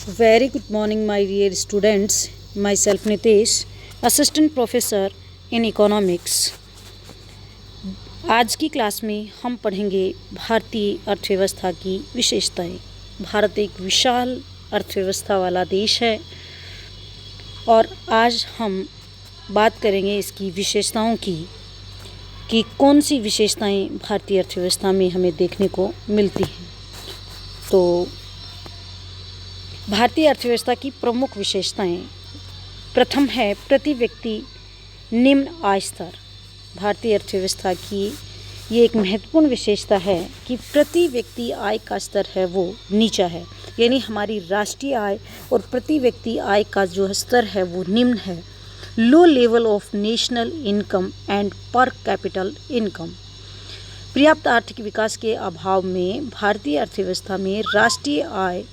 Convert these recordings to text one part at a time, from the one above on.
Very good morning, my dear students. Myself Nitesh, Assistant Professor in Economics. आज की class में हम पढ़ेंगे भारतीय अर्थव्यवस्था की विशेषताएं। भारत एक विशाल अर्थव्यवस्था वाला देश है और आज हम बात करेंगे इसकी विशेषताओं की कि कौन सी विशेषताएं भारतीय अर्थव्यवस्था में हमें देखने को मिलती हैं। तो भारतीय अर्थव्यवस्था की प्रमुख विशेषताएं, प्रथम है प्रति व्यक्ति निम्न आय स्तर। भारतीय अर्थव्यवस्था की ये एक महत्वपूर्ण विशेषता है कि प्रति व्यक्ति आय का स्तर है वो नीचा है, यानी हमारी राष्ट्रीय आय और प्रति व्यक्ति आय का जो स्तर है वो निम्न है। Low level of national income and पर कैपिटल इनकम। पर्याप्त आर्थिक विकास के अभाव में भारतीय अर्थव्यवस्था में राष्ट्रीय आय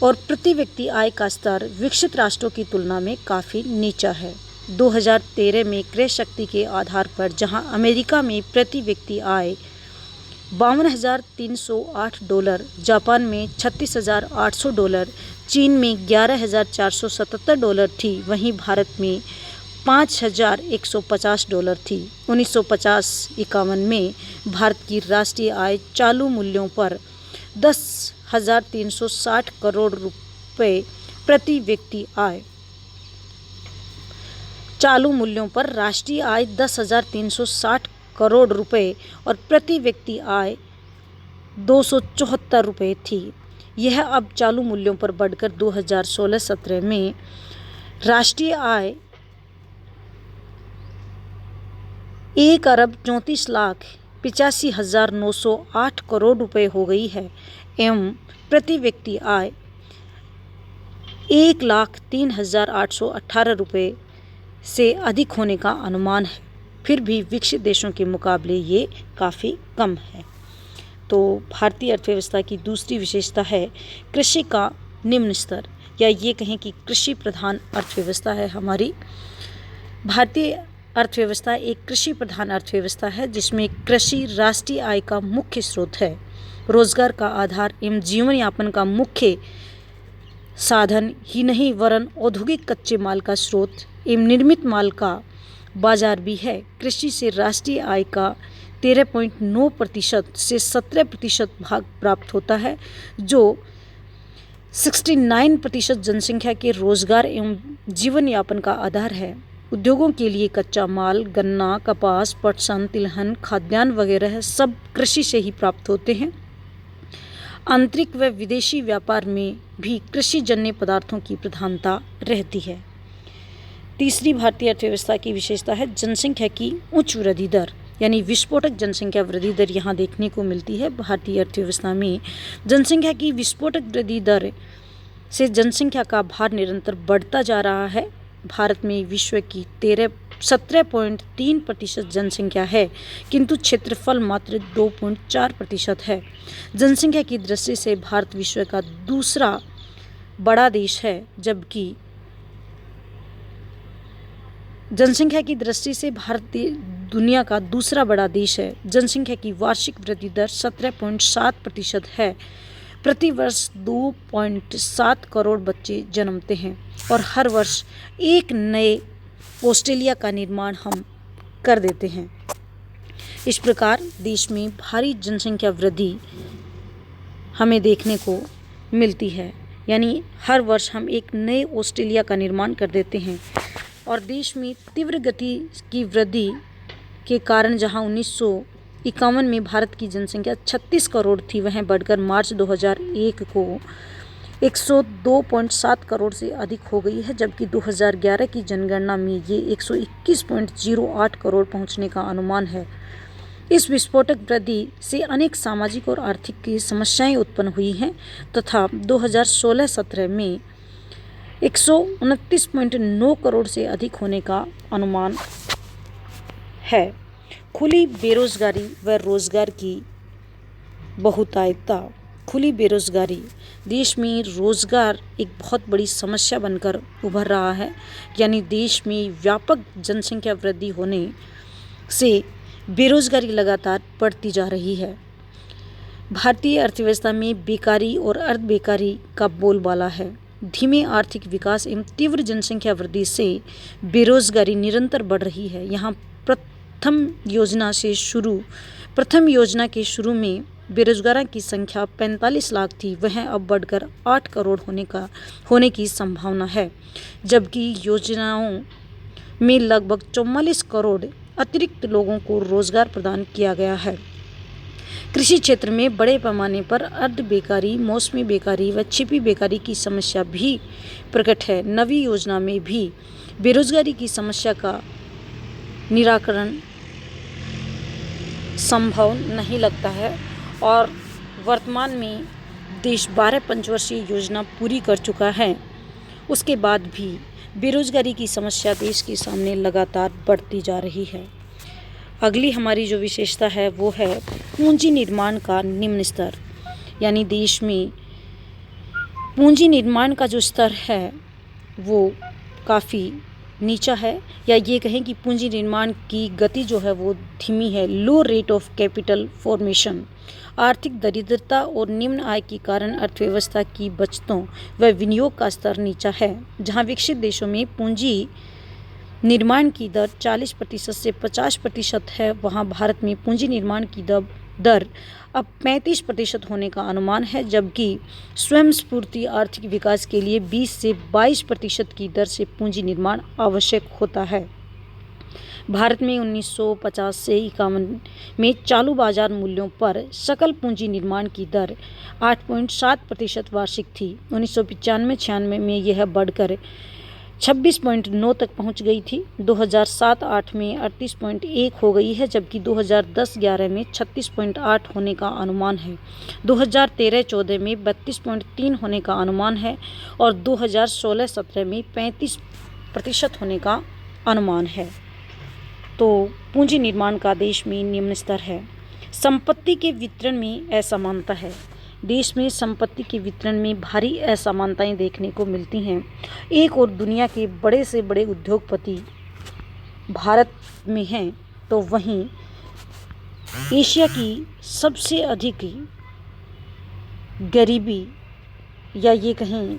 और प्रति व्यक्ति आय का स्तर विकसित राष्ट्रों की तुलना में काफ़ी नीचा है। 2013 में क्रय शक्ति के आधार पर जहां अमेरिका में प्रति व्यक्ति आय $52,308, जापान में $36,800, चीन में $11,477 थी, वहीं भारत में $5,150 थी। 1950-51 में भारत की राष्ट्रीय आय चालू मूल्यों पर 10,360 करोड़ रुपए प्रति व्यक्ति आय। चालू मूल्यों पर राष्ट्रीय आय 10,360 करोड़ रुपए और प्रति व्यक्ति आय 274 रुपये थी। यह अब चालू मूल्यों पर बढ़कर 2016-17 में राष्ट्रीय आय 1,34,85,908 करोड़ रुपए हो गई है एवं प्रति व्यक्ति आय 1,03,818 रुपये से अधिक होने का अनुमान है। फिर भी विकसित देशों के मुकाबले ये काफ़ी कम है। तो भारतीय अर्थव्यवस्था की दूसरी विशेषता है कृषि का निम्न स्तर, या ये कहें कि कृषि प्रधान अर्थव्यवस्था है हमारी। भारतीय अर्थव्यवस्था एक कृषि प्रधान अर्थव्यवस्था है जिसमें कृषि राष्ट्रीय आय का मुख्य स्रोत है, रोजगार का आधार एवं जीवन यापन का मुख्य साधन ही नहीं वरन औद्योगिक कच्चे माल का स्रोत एवं निर्मित माल का बाजार भी है। कृषि से राष्ट्रीय आय का 13.9% से 17% भाग प्राप्त होता है, जो 69% जनसंख्या के रोजगार एवं जीवन यापन का आधार है। उद्योगों के लिए कच्चा माल, गन्ना, कपास, पटसन, तिलहन, खाद्यान्न वगैरह सब कृषि से ही प्राप्त होते हैं। आंतरिक व विदेशी व्यापार में भी कृषि जन्य पदार्थों की प्रधानता रहती है। तीसरी भारतीय अर्थव्यवस्था की विशेषता है जनसंख्या की उच्च वृद्धि दर, यानी विस्फोटक जनसंख्या वृद्धि दर यहाँ देखने को मिलती है। भारतीय अर्थव्यवस्था में जनसंख्या की विस्फोटक वृद्धि दर से जनसंख्या का भार निरंतर बढ़ता जा रहा है। भारत में विश्व की 17.3% जनसंख्या है, किंतु क्षेत्रफल मात्र 2.4% है। जनसंख्या की दृष्टि से भारत विश्व का दूसरा बड़ा देश है, जबकि जनसंख्या की दृष्टि से भारत दुनिया का दूसरा बड़ा देश है। जनसंख्या की वार्षिक वृद्धि दर 17.7% है। प्रति वर्ष 2.7 करोड़ बच्चे जन्मते हैं और हर वर्ष एक नए ऑस्ट्रेलिया का निर्माण हम कर देते हैं। इस प्रकार देश में भारी जनसंख्या वृद्धि हमें देखने को मिलती है, यानी हर वर्ष हम एक नए ऑस्ट्रेलिया का निर्माण कर देते हैं। और देश में तीव्र गति की वृद्धि के कारण जहां 1951 में भारत की जनसंख्या 36 करोड़ थी, वह बढ़कर मार्च 2001 को 102.7 करोड़ से अधिक हो गई है, जबकि 2011 की जनगणना में ये 121.08 करोड़ पहुंचने का अनुमान है। इस विस्फोटक वृद्धि से अनेक सामाजिक और आर्थिक की समस्याएं उत्पन्न हुई हैं तथा 2016-17 में 129.9 करोड़ से अधिक होने का अनुमान है। खुली बेरोजगारी व रोजगार की बहुतायता। खुली बेरोजगारी, देश में रोजगार एक बहुत बड़ी समस्या बनकर उभर रहा है, यानी देश में व्यापक जनसंख्या वृद्धि होने से बेरोजगारी लगातार बढ़ती जा रही है। भारतीय अर्थव्यवस्था में बेकारी और अर्ध बेकारी का बोलबाला है। धीमे आर्थिक विकास एवं तीव्र जनसंख्या वृद्धि से बेरोजगारी निरंतर बढ़ रही है। यहाँ प्रथम योजना के शुरू में बेरोजगारों की संख्या 45 लाख थी, वह अब बढ़कर 8 करोड़ होने की संभावना है, जबकि योजनाओं में लगभग 44 करोड़ अतिरिक्त लोगों को रोजगार प्रदान किया गया है। कृषि क्षेत्र में बड़े पैमाने पर अर्ध बेकारी, मौसमी बेकारी व छिपी बेकारी की समस्या भी प्रकट है। नवी योजना में भी बेरोजगारी की समस्या का निराकरण संभव नहीं लगता है और वर्तमान में देश 12 पंचवर्षीय योजना पूरी कर चुका है। उसके बाद भी बेरोजगारी की समस्या देश के सामने लगातार बढ़ती जा रही है। अगली हमारी जो विशेषता है वो है पूंजी निर्माण का निम्न स्तर, यानी देश में पूंजी निर्माण का जो स्तर है वो काफ़ी नीचा है, या ये कहें कि पूंजी निर्माण की गति जो है वो धीमी है। लो रेट ऑफ कैपिटल फॉर्मेशन। आर्थिक दरिद्रता और निम्न आय के कारण अर्थव्यवस्था की बचतों व विनियोग का स्तर नीचा है। जहां विकसित देशों में पूंजी निर्माण की दर 40% से 50% है, वहां भारत में पूंजी निर्माण की दर अब 35% होने का अनुमान है, जबकि स्वयं स्फूर्ति आर्थिक विकास के लिए 20 से 22% की दर से पूंजी निर्माण आवश्यक होता है। भारत में 1950 से 51 में चालू बाजार मूल्यों पर सकल पूंजी निर्माण की दर 8.7% वार्षिक थी। 1995-96 में यह बढ़कर 26.9 तक पहुंच गई थी। 2007-08 में 38.1 हो गई है, जबकि 2010-11 में 36.8 होने का अनुमान है। 2013-14 में 32.3 होने का अनुमान है और 2016-17 में 35% होने का अनुमान है। तो पूंजी निर्माण का देश में निम्न स्तर है। संपत्ति के वितरण में असमानता है। देश में संपत्ति के वितरण में भारी असमानताएं देखने को मिलती हैं। एक और दुनिया के बड़े से बड़े उद्योगपति भारत में हैं, तो वहीं एशिया की सबसे अधिक गरीबी, या ये कहें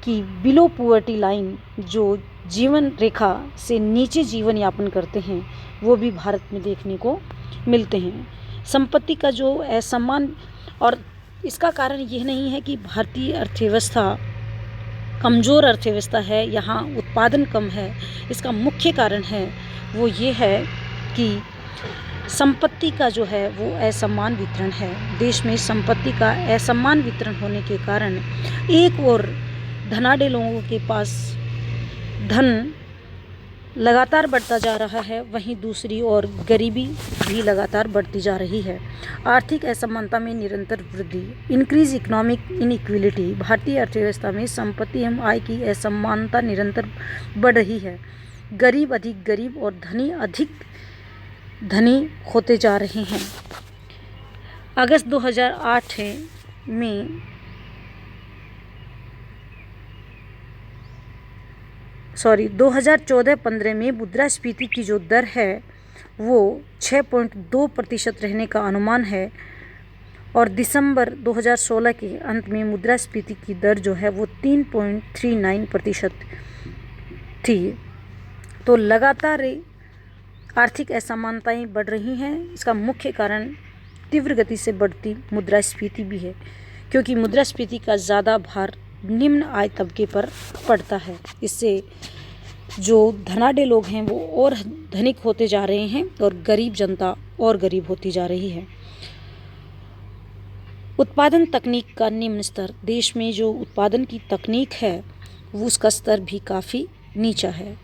कि बिलो पॉवर्टी लाइन, जो जीवन रेखा से नीचे जीवन यापन करते हैं, वो भी भारत में देखने को मिलते हैं। संपत्ति का जो असमान, और इसका कारण यह नहीं है कि भारतीय अर्थव्यवस्था कमज़ोर अर्थव्यवस्था है, यहाँ उत्पादन कम है। इसका मुख्य कारण है वो ये है कि संपत्ति का जो है वो असमान वितरण है। देश में संपत्ति का असमान वितरण होने के कारण एक और धनाढ्य लोगों के पास धन लगातार बढ़ता जा रहा है, वहीं दूसरी ओर गरीबी भी लगातार बढ़ती जा रही है। आर्थिक असमानता में निरंतर वृद्धि। Increase economic inequality. भारतीय अर्थव्यवस्था में संपत्ति एवं आय की असमानता निरंतर बढ़ रही है। गरीब अधिक गरीब और धनी अधिक धनी होते जा रहे हैं। अगस्त 2008 में 2014-15 में मुद्रास्फीति की जो दर है वो 6.2% रहने का अनुमान है और दिसंबर 2016 के अंत में मुद्रास्फीति की दर जो है वो 3.39% थी। तो लगातार आर्थिक असमानताएं बढ़ रही हैं। इसका मुख्य कारण तीव्र गति से बढ़ती मुद्रास्फीति भी है, क्योंकि मुद्रास्फीति का ज़्यादा भार निम्न आय तबके पर पड़ता है। इससे जो धनाढ्य लोग हैं वो और धनिक होते जा रहे हैं और गरीब जनता और गरीब होती जा रही है। उत्पादन तकनीक का निम्न स्तर। देश में जो उत्पादन की तकनीक है वो उसका स्तर भी काफ़ी नीचा है।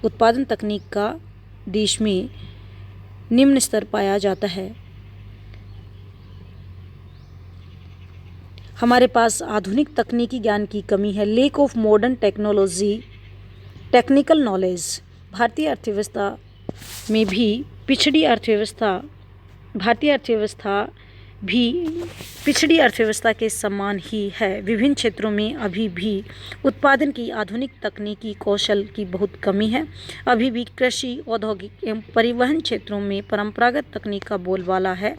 उत्पादन तकनीक का देश में निम्न स्तर पाया जाता है। हमारे पास आधुनिक तकनीकी ज्ञान की कमी है। Lake of modern technology, technical knowledge. भारतीय अर्थव्यवस्था में भी पिछड़ी अर्थव्यवस्था के समान ही है। विभिन्न क्षेत्रों में अभी भी उत्पादन की आधुनिक तकनीकी कौशल की बहुत कमी है। अभी भी कृषि, औद्योगिक एवं परिवहन क्षेत्रों में परंपरागत तकनीक का बोलबाला है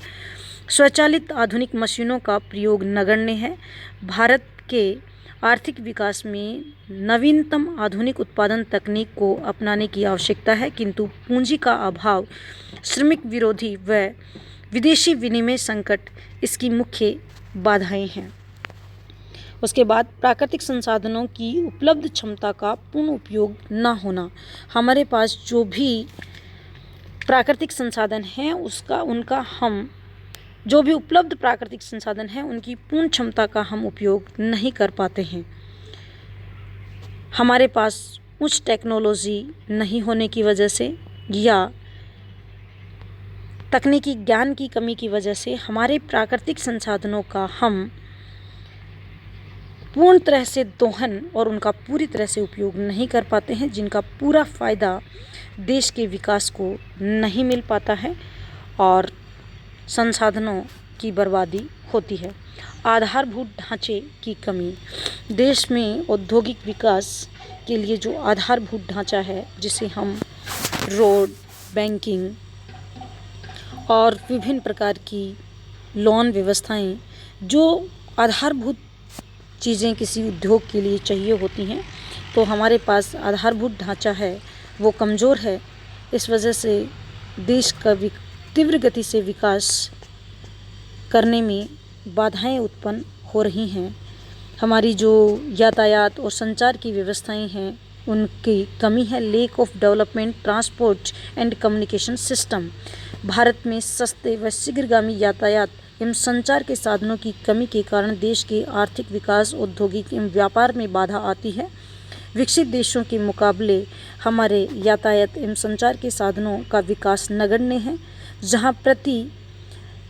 स्वचालित आधुनिक मशीनों का प्रयोग नगण्य है। भारत के आर्थिक विकास में नवीनतम आधुनिक उत्पादन तकनीक को अपनाने की आवश्यकता है, किंतु पूंजी का अभाव, श्रमिक विरोधी व विदेशी विनिमय संकट इसकी मुख्य बाधाएं हैं। उसके बाद प्राकृतिक संसाधनों की उपलब्ध क्षमता का पूर्ण उपयोग न होना। हमारे पास जो भी प्राकृतिक संसाधन हैं जो भी उपलब्ध प्राकृतिक संसाधन हैं उनकी पूर्ण क्षमता का हम उपयोग नहीं कर पाते हैं। हमारे पास उच्च टेक्नोलॉजी नहीं होने की वजह से या तकनीकी ज्ञान की कमी की वजह से हमारे प्राकृतिक संसाधनों का हम पूर्ण तरह से दोहन और उनका पूरी तरह से उपयोग नहीं कर पाते हैं, जिनका पूरा फ़ायदा देश के विकास को नहीं मिल पाता है और संसाधनों की बर्बादी होती है। आधारभूत ढांचे की कमी। देश में औद्योगिक विकास के लिए जो आधारभूत ढांचा है, जिसे हम रोड, बैंकिंग और विभिन्न प्रकार की लोन व्यवस्थाएं, जो आधारभूत चीज़ें किसी उद्योग के लिए चाहिए होती हैं, तो हमारे पास आधारभूत ढांचा है वो कमज़ोर है। इस वजह से देश का तीव्र गति से विकास करने में बाधाएं उत्पन्न हो रही हैं। हमारी जो यातायात और संचार की व्यवस्थाएं हैं उनकी कमी है। Lake of development transport and communication system. Bharat में सस्ते व शीघ्रगामी यातायात एवं संचार के साधनों की कमी के कारण देश के आर्थिक विकास, औद्योगिक एवं व्यापार में बाधा आती है। विकसित देशों के मुकाबले हमारे यातायात एवं संचार के साधनों का विकास नगण्य है। जहां प्रति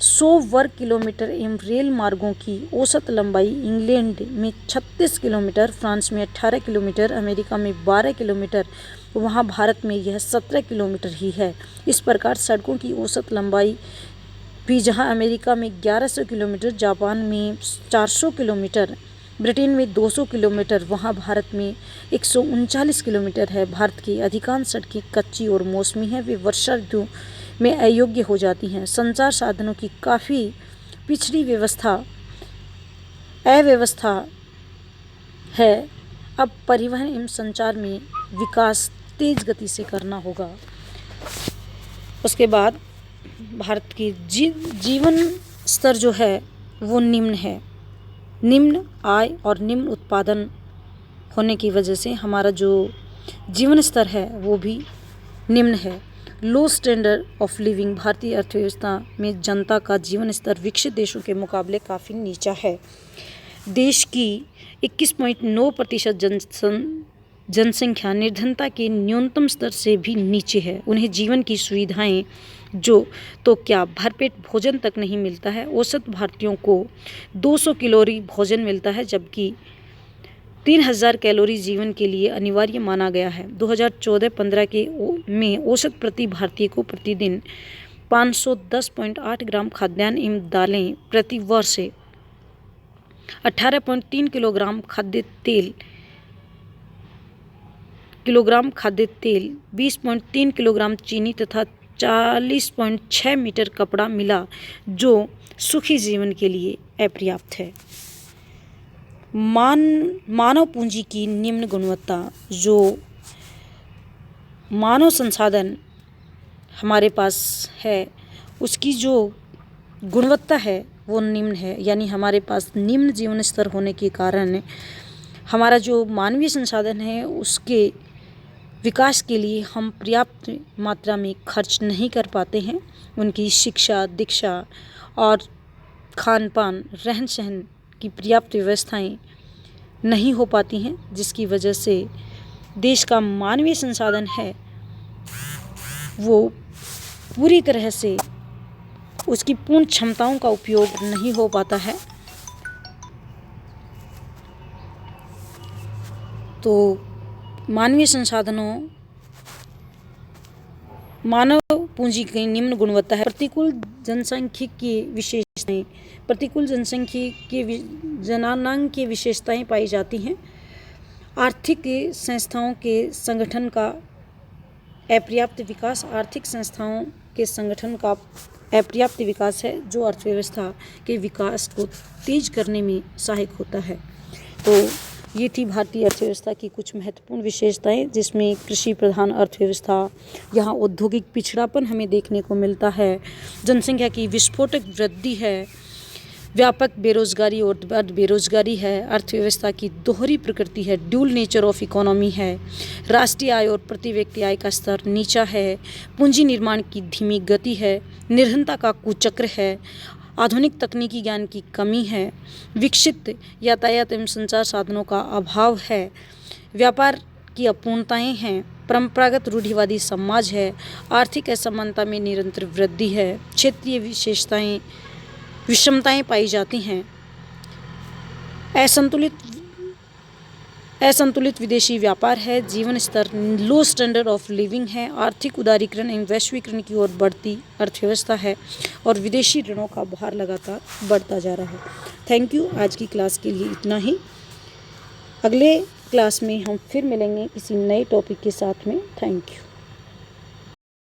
100 वर्ग किलोमीटर एवं रेल मार्गों की औसत लंबाई इंग्लैंड में 36 किलोमीटर, फ्रांस में 18 किलोमीटर, अमेरिका में 12 किलोमीटर, वहां भारत में यह 17 किलोमीटर ही है। इस प्रकार सड़कों की औसत लंबाई भी जहां अमेरिका में 1100 किलोमीटर, जापान में 400 किलोमीटर, ब्रिटेन में 200 किलोमीटर, वहां भारत में 139 किलोमीटर है। भारत की अधिकांश सड़कें कच्ची और मौसमी हैं, वे वर्षा ऋतु में अयोग्य हो जाती हैं। संचार साधनों की काफ़ी पिछड़ी अव्यवस्था है। अब परिवहन एवं संचार में विकास तेज गति से करना होगा। उसके बाद भारत की जीवन स्तर जो है वो निम्न है। निम्न आय और निम्न उत्पादन होने की वजह से हमारा जो जीवन स्तर है वो भी निम्न है। लो स्टैंडर्ड ऑफ लिविंग। भारतीय अर्थव्यवस्था में जनता का जीवन स्तर विकसित देशों के मुकाबले काफ़ी नीचा है। देश की 21.9% जनसंख्या निर्धनता के न्यूनतम स्तर से भी नीचे है। उन्हें जीवन की सुविधाएं तो क्या भरपेट भोजन तक नहीं मिलता है। औसत भारतीयों को 200 कैलोरी भोजन मिलता है, जबकि 3000 कैलोरी जीवन के लिए अनिवार्य माना गया है। 2014-15 में औसत प्रति भारतीय को प्रतिदिन 510.8 ग्राम खाद्यान्न एवं दालें, प्रति वर्ष 18.3 किलोग्राम खाद्य तेल, 20.3 किलोग्राम चीनी तथा 40.6 मीटर कपड़ा मिला, जो सुखी जीवन के लिए अपर्याप्त है। मानव पूंजी की निम्न गुणवत्ता। जो मानव संसाधन हमारे पास है उसकी जो गुणवत्ता है वो निम्न है, यानी हमारे पास निम्न जीवन स्तर होने के कारण हमारा जो मानवीय संसाधन है उसके विकास के लिए हम पर्याप्त मात्रा में खर्च नहीं कर पाते हैं। उनकी शिक्षा, दीक्षा और खान पान, रहन सहन की पर्याप्त व्यवस्थाएं नहीं हो पाती हैं, जिसकी वजह से देश का मानवीय संसाधन है वो पूरी तरह से उसकी पूर्ण क्षमताओं का उपयोग नहीं हो पाता है। तो मानव पूंजी की निम्न गुणवत्ता है। प्रतिकूल जनसांख्यिकीय विशेषताएं। प्रतिकूल जननांग की विशेषताएं पाई जाती हैं। आर्थिक संस्थाओं के संगठन का अपर्याप्त विकास। आर्थिक संस्थाओं के संगठन का अपर्याप्त विकास है जो अर्थव्यवस्था के विकास को तेज करने में सहायक होता है। तो ये थी भारतीय अर्थव्यवस्था की कुछ महत्वपूर्ण विशेषताएं, जिसमें कृषि प्रधान अर्थव्यवस्था, यहाँ औद्योगिक पिछड़ापन हमें देखने को मिलता है, जनसंख्या की विस्फोटक वृद्धि है, व्यापक बेरोजगारी और अर्ध बेरोजगारी है, अर्थव्यवस्था की दोहरी प्रकृति है, ड्यूल नेचर ऑफ इकोनॉमी है, राष्ट्रीय आय और प्रति व्यक्ति आय का स्तर नीचा है, पूंजी निर्माण की धीमी गति है, निर्धनता का कुचक्र है, आधुनिक तकनीकी ज्ञान की कमी है, विकसित यातायात एवं संचार साधनों का अभाव है, व्यापार की अपूर्णताएं हैं, परंपरागत रूढ़िवादी समाज है, आर्थिक असमानता में निरंतर वृद्धि है, क्षेत्रीय विषमताएं पाई जाती हैं, असंतुलित विदेशी व्यापार है, जीवन स्तर लो स्टैंडर्ड ऑफ लिविंग है, आर्थिक उदारीकरण एवं वैश्वीकरण की ओर बढ़ती अर्थव्यवस्था है और विदेशी ऋणों का भार लगातार बढ़ता जा रहा है। Thank you. आज की क्लास के लिए इतना ही। अगले क्लास में हम फिर मिलेंगे किसी नए टॉपिक के साथ में। Thank you.